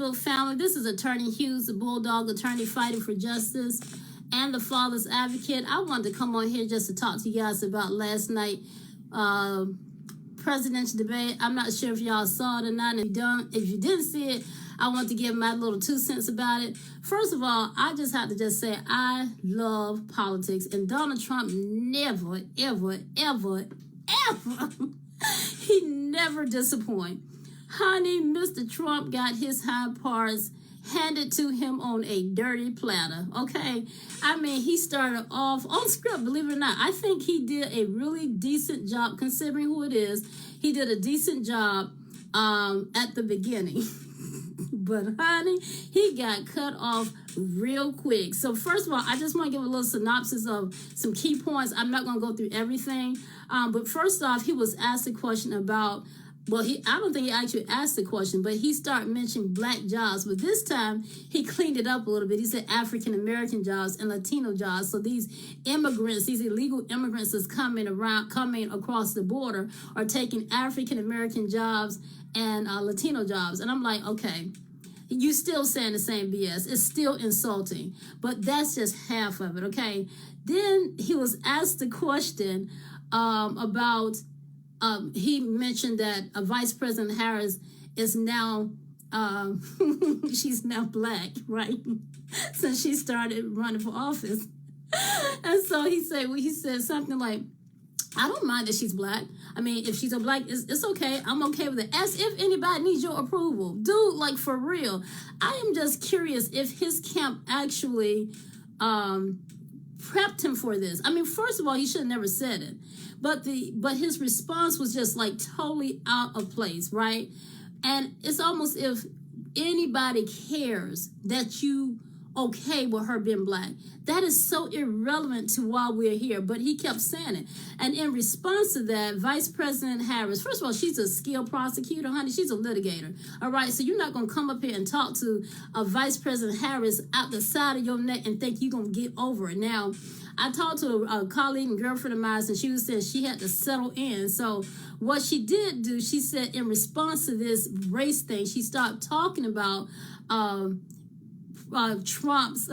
Facebook family. This is Attorney Hughes, the Bulldog attorney fighting for justice and the father's advocate. I wanted to come on here just to talk to you guys about last night presidential debate. I'm not sure if y'all saw it or not. If you didn't see it, I want to give my little 2 cents about it. First of all, I just have to say I love politics, and Donald Trump never, ever, ever, ever, he never disappoints. Honey, Mr. Trump got his high parts handed to him on a dirty platter, okay? I mean, he started off on script, believe it or not. I think he did a really decent job, considering who it is. He did a decent job at the beginning. But, honey, he got cut off real quick. So, first of all, I just want to give a little synopsis of some key points. I'm not going to go through everything. But first off, he was asked a question about, well, I don't think he actually asked the question, but he started mentioning black jobs. But this time, he cleaned it up a little bit. He said African-American jobs and Latino jobs. So these immigrants, these illegal immigrants that's coming across the border are taking African-American jobs and Latino jobs. And I'm like, okay, you still saying the same BS. It's still insulting. But that's just half of it, okay? Then he was asked the question about... he mentioned that Vice President Harris is now, she's now black, right? Since she started running for office. And so he said something like, I don't mind that she's black. I mean, if she's a black, it's okay. I'm okay with it. As if anybody needs your approval. Dude, like for real. I am just curious if his camp actually prepped him for this. I mean, first of all, he should have never said it. But his response was just like totally out of place, right? And it's almost if anybody cares that you okay with her being black. That is so irrelevant to why we're here. But he kept saying it. And in response to that, Vice President Harris, first of all, she's a skilled prosecutor, honey. She's a litigator. All right. So you're not going to come up here and talk to Vice President Harris out the side of your neck and think you're going to get over it. Now, I talked to a colleague and girlfriend of mine, and she was saying she had to settle in. So what she did do, she said in response to this race thing, she started talking about Trump's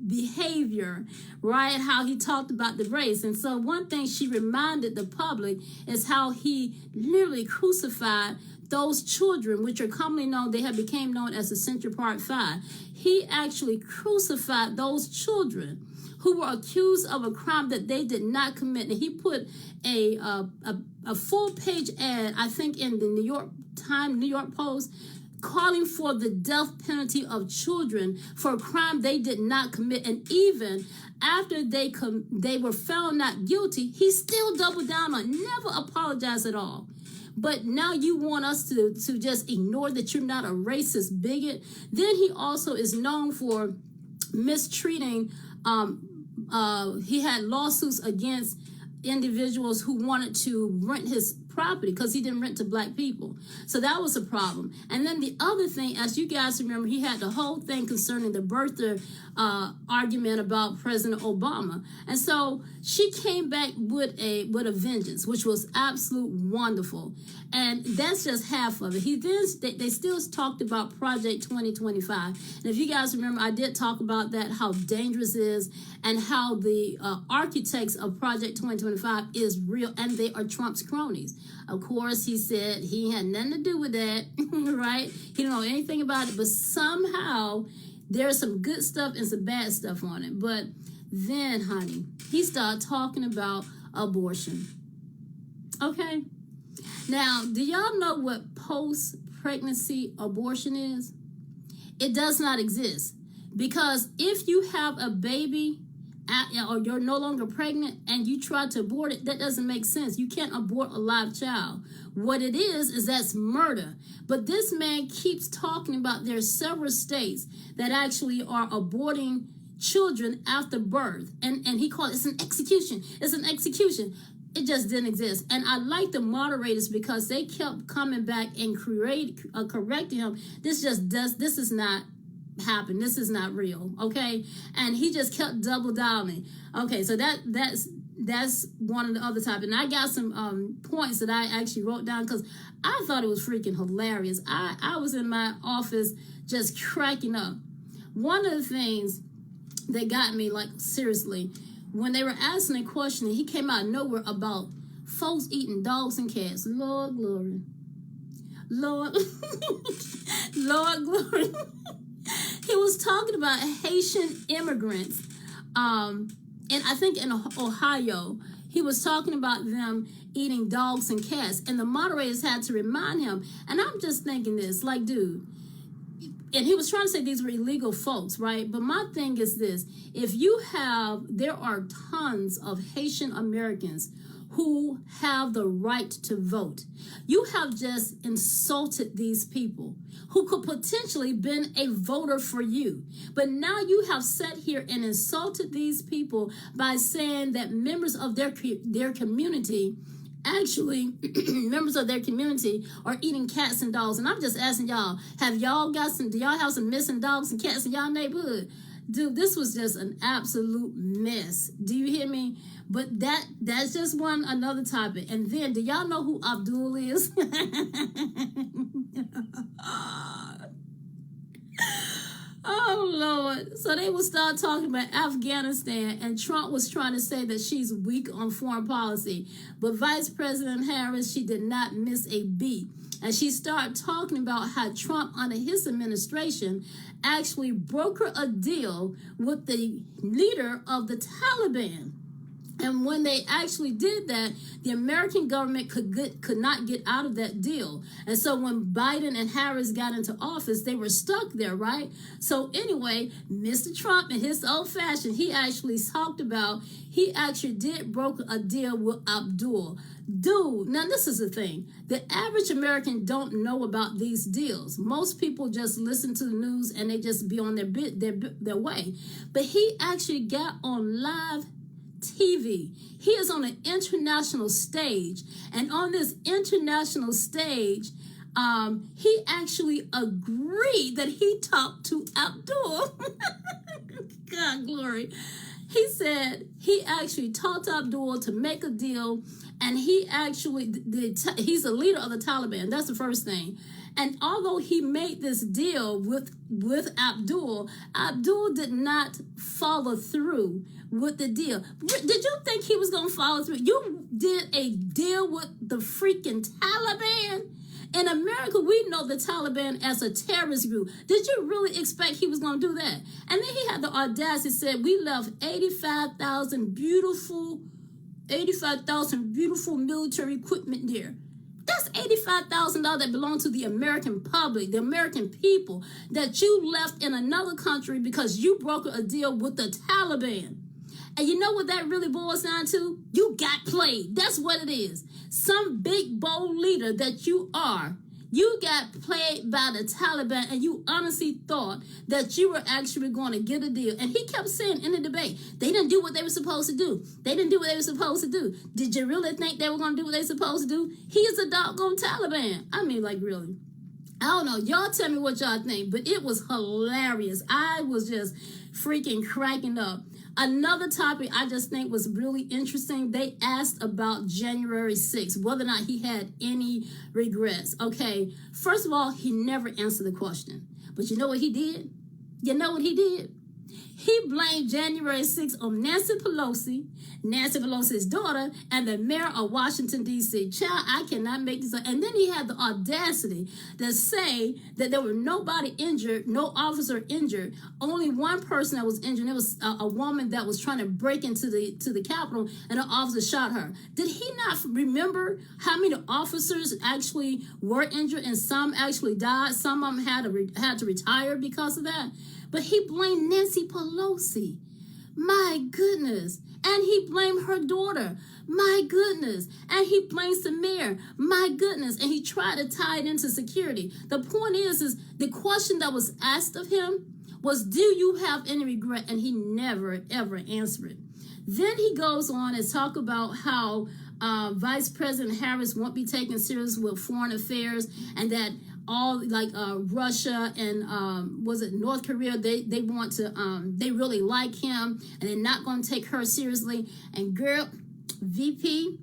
behavior, right? How he talked about the race. And so one thing she reminded the public is how he literally crucified those children, which are commonly known, they have become known as the Central Park Five. He actually crucified those children who were accused of a crime that they did not commit. And he put a full-page ad, I think, in the New York Post, calling for the death penalty of children for a crime they did not commit. And even after they were found not guilty, he still doubled down on never apologize at all. But now you want us to just ignore that you're not a racist bigot. Then he also is known for mistreating. He had lawsuits against individuals who wanted to rent his property because he didn't rent to black people. So that was a problem. And then the other thing, as you guys remember, he had the whole thing concerning the birther argument about President Obama. And so she came back with a vengeance, which was absolute wonderful. And that's just half of it. They still talked about Project 2025. And if you guys remember, I did talk about that, how dangerous it is, and how the architects of Project 2025 is real, and they are Trump's cronies. Of course, he said he had nothing to do with that, right? He didn't know anything about it, but somehow there's some good stuff and some bad stuff on it. But then, honey, he started talking about abortion. Okay? Now, do y'all know what post-pregnancy abortion is? It does not exist. Because if you have a baby or you're no longer pregnant and you try to abort it, that doesn't make sense. You can't abort a live child. What it is that's murder. But this man keeps talking about there are several states that actually are aborting children after birth. And he called it, it's an execution. It's an execution. It just didn't exist. And I like the moderators because they kept coming back and correcting him. This is not happen. This is not real. Okay. And he just kept double downing. Okay. So that's one of the other topics. And I got some points that I actually wrote down because I thought it was freaking hilarious. I was in my office just cracking up. One of the things that got me, like, seriously, when they were asking a question, he came out of nowhere about folks eating dogs and cats. Lord glory. Lord, Lord glory. He was talking about Haitian immigrants, and I think in Ohio, he was talking about them eating dogs and cats, and the moderators had to remind him. And I'm just thinking this, like, dude, and he was trying to say these were illegal folks, right? But my thing is this: there are tons of Haitian Americans who have the right to vote. You have just insulted these people who could potentially been a voter for you. But now you have sat here and insulted these people by saying that members of their community, actually members of their community, are eating cats and dogs. And I'm just asking y'all, do y'all have some missing dogs and cats in y'all neighborhood? Dude, this was just an absolute mess. Do you hear me? But that's just another topic. And then, do y'all know who Abdul is? Oh, Lord. So they will start talking about Afghanistan, and Trump was trying to say that she's weak on foreign policy. But Vice President Harris, she did not miss a beat. And she started talking about how Trump, under his administration, actually brokered a deal with the leader of the Taliban. And when they actually did that, the American government could not get out of that deal. And so when Biden and Harris got into office, they were stuck there, right? So anyway, Mr. Trump, in his old fashion, he actually did broker a deal with Abdul. Dude, now this is the thing. The average American don't know about these deals. Most people just listen to the news and they just be on their way. But he actually got on live TV. He is on an international stage, and on this international stage, he actually agreed that he talked to Abdul. God glory. He said he actually talked to Abdul to make a deal, and he actually he's the leader of the Taliban. That's the first thing. And although he made this deal with Abdul did not follow through with the deal. Did you think he was going to follow through? You did a deal with the freaking Taliban? In America, we know the Taliban as a terrorist group. Did you really expect he was going to do that? And then he had the audacity, said, we left 85,000 beautiful military equipment there. That's $85,000 that belong to the American public, the American people, that you left in another country because you brokered a deal with the Taliban. And you know what that really boils down to? You got played. That's what it is. Some big, bold leader that you are, you got played by the Taliban, and you honestly thought that you were actually going to get a deal. And he kept saying in the debate, they didn't do what they were supposed to do. They didn't do what they were supposed to do. Did you really think they were going to do what they were supposed to do? He is a doggone Taliban. I mean, like, really. I don't know. Y'all tell me what y'all think, but it was hilarious. I was just freaking cracking up. Another topic I just think was really interesting, they asked about January 6th, whether or not he had any regrets. Okay, first of all, he never answered the question. But you know what he did? You know what he did? He blamed January 6th on Nancy Pelosi's daughter, and the mayor of Washington, D.C. Child, I cannot make this up. And then he had the audacity to say that there were nobody injured, no officer injured, only one person that was injured. It was a woman that was trying to break into the Capitol, and an officer shot her. Did he not remember how many officers actually were injured, and some actually died? Some of them had to retire because of that. But he blamed Nancy Pelosi. My goodness. And he blamed her daughter. My goodness. And he blames the mayor. My goodness. And he tried to tie it into security. The point is the question that was asked of him was, do you have any regret? And he never, ever answered it. Then he goes on and talk about how Vice President Harris won't be taken serious with foreign affairs, and that all like Russia and was it North Korea, they want to they really like him, and they're not going to take her seriously. And girl, VP,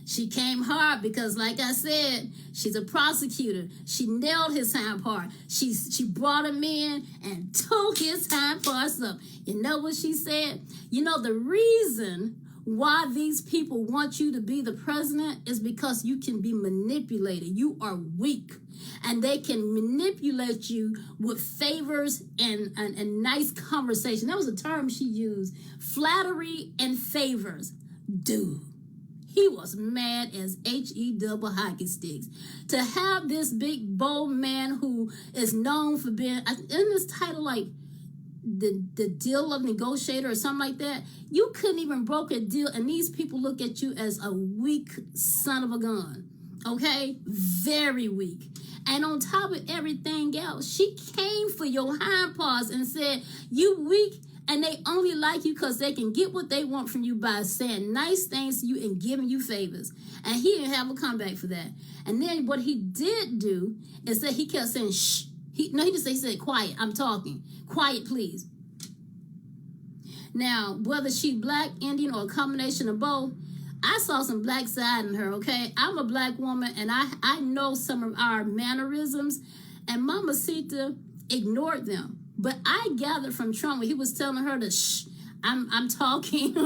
She came hard because, like I said, she's a prosecutor. She nailed his hind part. She brought him in and tore his hind parts up. You know what she said? You know, the reason why these people want you to be the president is because you can be manipulated. You are weak. And they can manipulate you with favors and nice conversation. That was a term she used. Flattery and favors. Dude. He was mad as H-E-double hockey sticks. To have this big, bold man who is known for being, in this title, like the deal of negotiator or something like that, you couldn't even broker a deal, and these people look at you as a weak son of a gun. Okay? Very weak. And on top of everything else, she came for your hind paws and said, you weak. And they only like you because they can get what they want from you by saying nice things to you and giving you favors. And he didn't have a comeback for that. And then what he did do is that he kept saying, shh. He just said, quiet, I'm talking. Quiet, please. Now, whether she black, Indian, or a combination of both, I saw some black side in her, okay? I'm a black woman, and I know some of our mannerisms, and Mamacita ignored them. But I gathered from Trump when he was telling her to shh, I'm talking,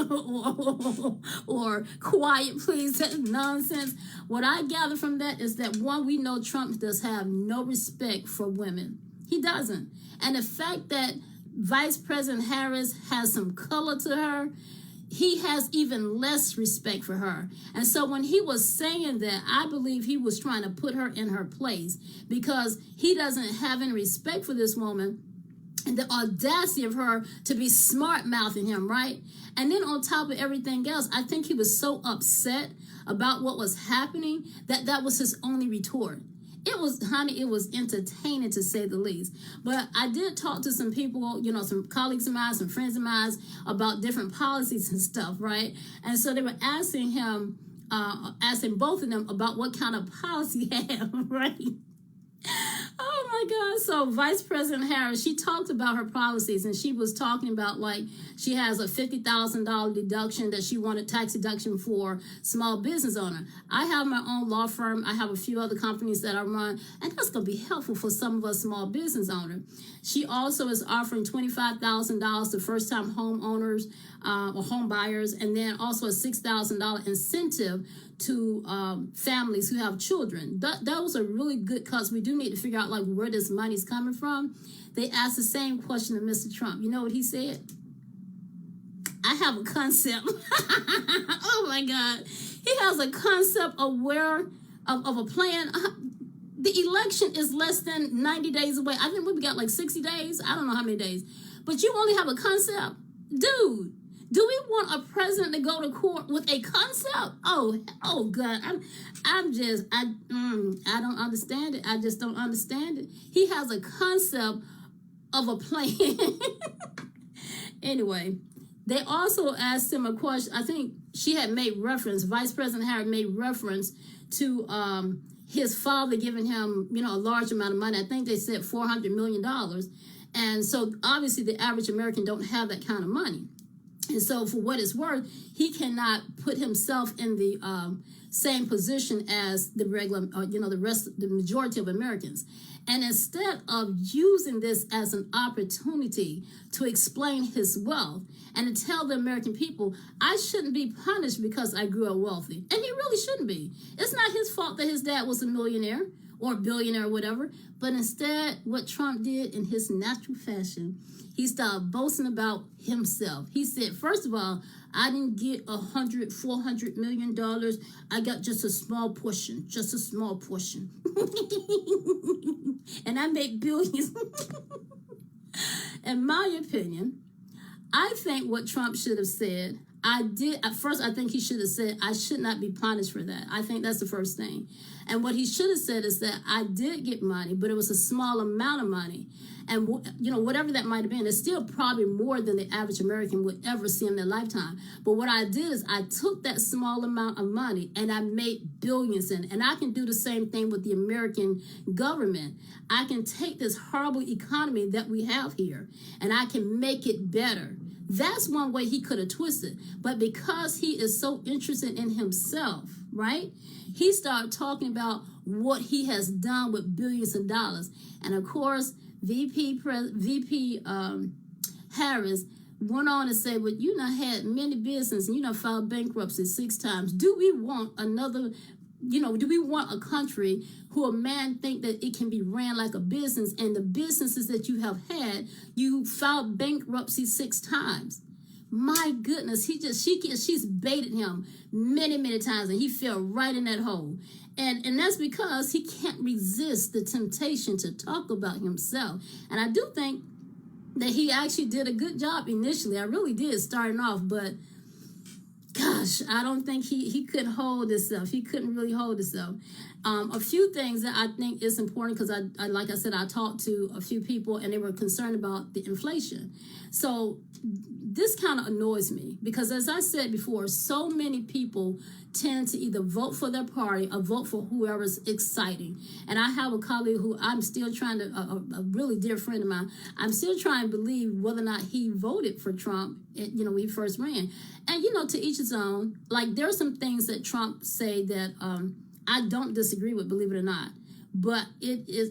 or quiet, please, that's nonsense. What I gathered from that is that, one, we know Trump does have no respect for women. He doesn't. And the fact that Vice President Harris has some color to her, he has even less respect for her. And so when he was saying that, I believe he was trying to put her in her place because he doesn't have any respect for this woman. And the audacity of her to be smart-mouthing him, right? And then on top of everything else, I think he was so upset about what was happening that was his only retort. It was entertaining to say the least. But I did talk to some people, some colleagues of mine, some friends of mine about different policies and stuff, right? And so they were asking him, asking both of them about what kind of policy he had, right? Oh my God. So Vice President Harris, she talked about her policies, and she was talking about, like, she has a $50,000 deduction that she wanted, tax deduction for small business owner. I have my own law firm. I have a few other companies that I run, and that's going to be helpful for some of us small business owners. She also is offering $25,000 to first-time homeowners or home buyers, and then also a $6,000 incentive to families who have children. Those are really good cuts. We do need to figure out, like, where this money's coming from. They asked the same question to Mr. Trump. You know what he said? I have a concept. Oh my God. He has a concept of a plan. The election is less than 90 days away. I think we got like 60 days. I don't know how many days. But you only have a concept? Dude. Do we want a president to go to court with a concept? Oh God, I don't understand it. I just don't understand it. He has a concept of a plan. Anyway, they also asked him a question. I think she had made reference, Vice President Harris made reference to his father giving him, a large amount of money. I think they said $400 million. And so obviously the average American don't have that kind of money. And so for what it's worth, he cannot put himself in the same position as the regular, the majority of Americans. And instead of using this as an opportunity to explain his wealth and to tell the American people, I shouldn't be punished because I grew up wealthy. And he really shouldn't be. It's not his fault that his dad was a millionaire or billionaire or whatever. But instead, what Trump did in his natural fashion, he started boasting about himself. He said, first of all, I didn't get $400 million. I got just a small portion, and I make billions. In my opinion, I think what Trump should have said, at first I think he should have said, I should not be punished for that. I think that's the first thing. And what he should have said is that I did get money, but it was a small amount of money. And, whatever that might have been, it's still probably more than the average American would ever see in their lifetime. But what I did is I took that small amount of money and I made billions in it. And I can do the same thing with the American government. I can take this horrible economy that we have here and I can make it better. That's one way he could have twisted. But because he is so interested in himself, right? He started talking about what he has done with billions of dollars. And of course, VP Harris went on to say, well, you done had many businesses and you done filed bankruptcy 6 times. Do we want another, do we want a country who a man think that it can be ran like a business, and the businesses that you have had, you filed bankruptcy 6 times? My goodness, she's baited him many times, and he fell right in that hole. And that's because he can't resist the temptation to talk about himself. And I do think that he actually did a good job initially. I really did, starting off, but gosh, I don't think he could hold himself. He couldn't really hold himself. A few things that I think is important, because I like I said, I talked to a few people and they were concerned about the inflation. So this kind of annoys me, because as I said before, so many people tend to either vote for their party or vote for whoever's exciting. And I have a colleague who I'm still trying to, a really dear friend of mine, I'm still trying to believe whether or not he voted for Trump, when he first ran. And, to each his own. Like, there are some things that Trump say that I don't disagree with, believe it or not. But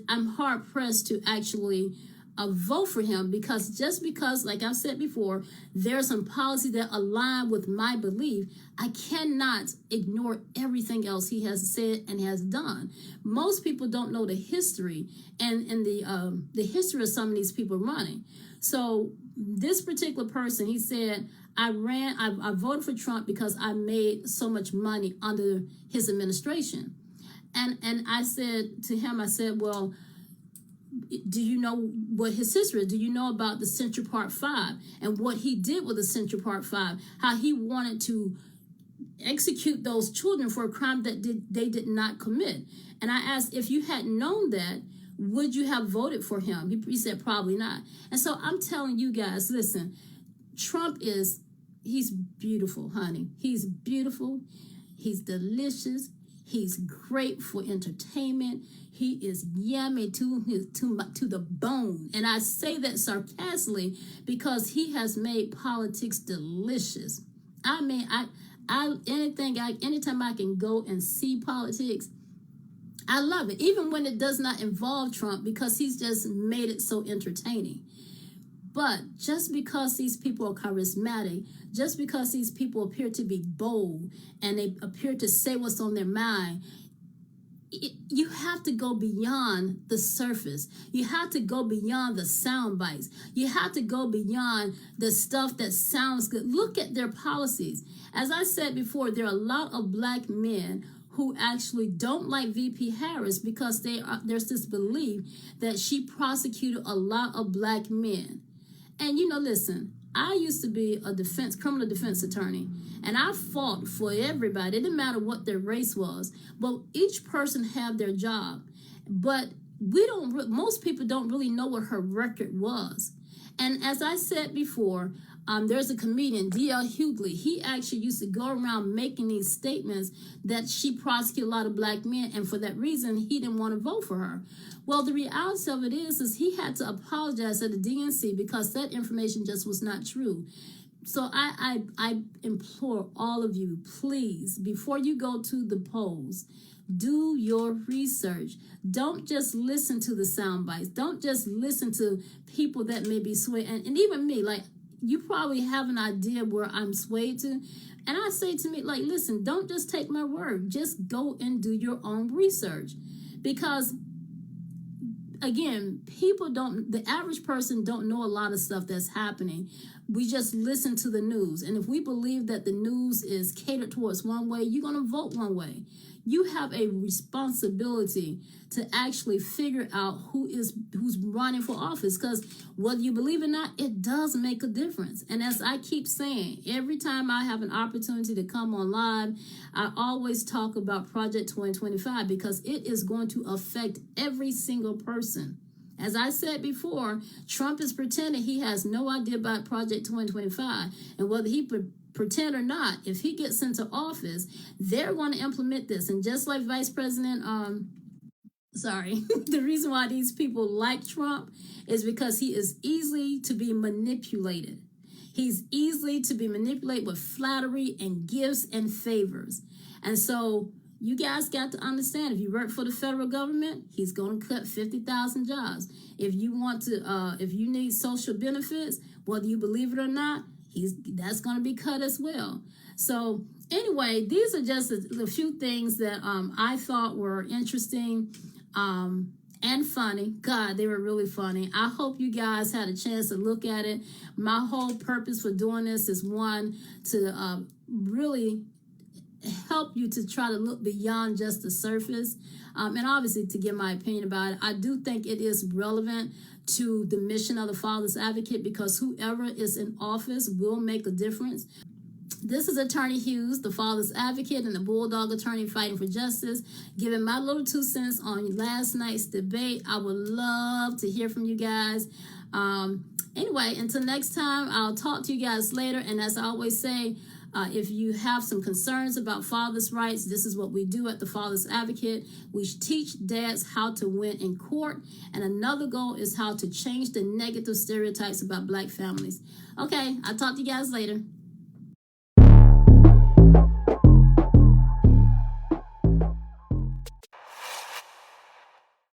I'm hard pressed to actually vote for him, because like I've said before, there's some policy that align with my belief. I cannot ignore everything else he has said and has done. Most people don't know the history and the history of some of these people running. So this particular person, he said, I voted for Trump because I made so much money under his administration. And I said to him, I said, well, do you know what his history is? Do you know about the Central Park 5 and what he did with the Central Park 5? How he wanted to execute those children for a crime that they did not commit. And I asked, if you had known that, would you have voted for him? He said, probably not. And so I'm telling you guys, listen, Trump he's beautiful, honey. He's beautiful. He's delicious. He's great for entertainment. He is yummy to the bone. And I say that sarcastically because he has made politics delicious. I mean, anytime I can go and see politics, I love it. Even when it does not involve Trump, because he's just made it so entertaining. But just because these people are charismatic, just because these people appear to be bold and they appear to say what's on their mind, you have to go beyond the surface. You have to go beyond the sound bites. You have to go beyond the stuff that sounds good. Look at their policies. As I said before, there are a lot of black men who actually don't like VP Harris because there's this belief that she prosecuted a lot of black men. And listen, I used to be a criminal defense attorney, and I fought for everybody. It didn't matter what their race was, but each person had their job. But most people don't really know what her record was. And as I said before, there's a comedian, D.L. Hughley. He actually used to go around making these statements that she prosecuted a lot of black men, and for that reason, he didn't want to vote for her. Well, the reality of it is he had to apologize at the DNC because that information just was not true. So I implore all of you, please, before you go to the polls, do your research. Don't just listen to the sound bites. Don't just listen to people that may be swayed. And even me, like, you probably have an idea where I'm swayed to. And I say to me, like, listen, don't just take my word. Just go and do your own research. Because, again, the average person don't know a lot of stuff that's happening. We just listen to the news. And if we believe that the news is catered towards one way, you're going to vote one way. You have a responsibility to actually figure out who's running for office, because whether you believe it or not, it does make a difference. And as I keep saying, every time I have an opportunity to come on live, I always talk about Project 2025 because it is going to affect every single person. As I said before, Trump is pretending he has no idea about Project 2025, and whether he pretend or not, if he gets into office, they're going to implement this. And just like Vice President, the reason why these people like Trump is because he is easily to be manipulated. He's easily to be manipulated with flattery and gifts and favors. And so you guys got to understand, if you work for the federal government, he's going to cut 50,000 jobs. If you want to, if you need social benefits, whether you believe it or not, that's going to be cut as well. So anyway, these are just a few things that I thought were interesting and funny. God, they were really funny. I hope you guys had a chance to look at it. My whole purpose for doing this is, one, to really help you to try to look beyond just the surface, and obviously to give my opinion about it. I do think it is relevant to the mission of the Father's Advocate, because whoever is in office will make a difference. This is Attorney Hughes, the Father's Advocate and the Bulldog Attorney fighting for justice, giving my little 2 cents on last night's debate. I would love to hear from you guys. Anyway, until next time, I'll talk to you guys later. And as I always say, if you have some concerns about fathers' rights, this is what we do at the Father's Advocate. We teach dads how to win in court. And another goal is how to change the negative stereotypes about black families. Okay, I'll talk to you guys later.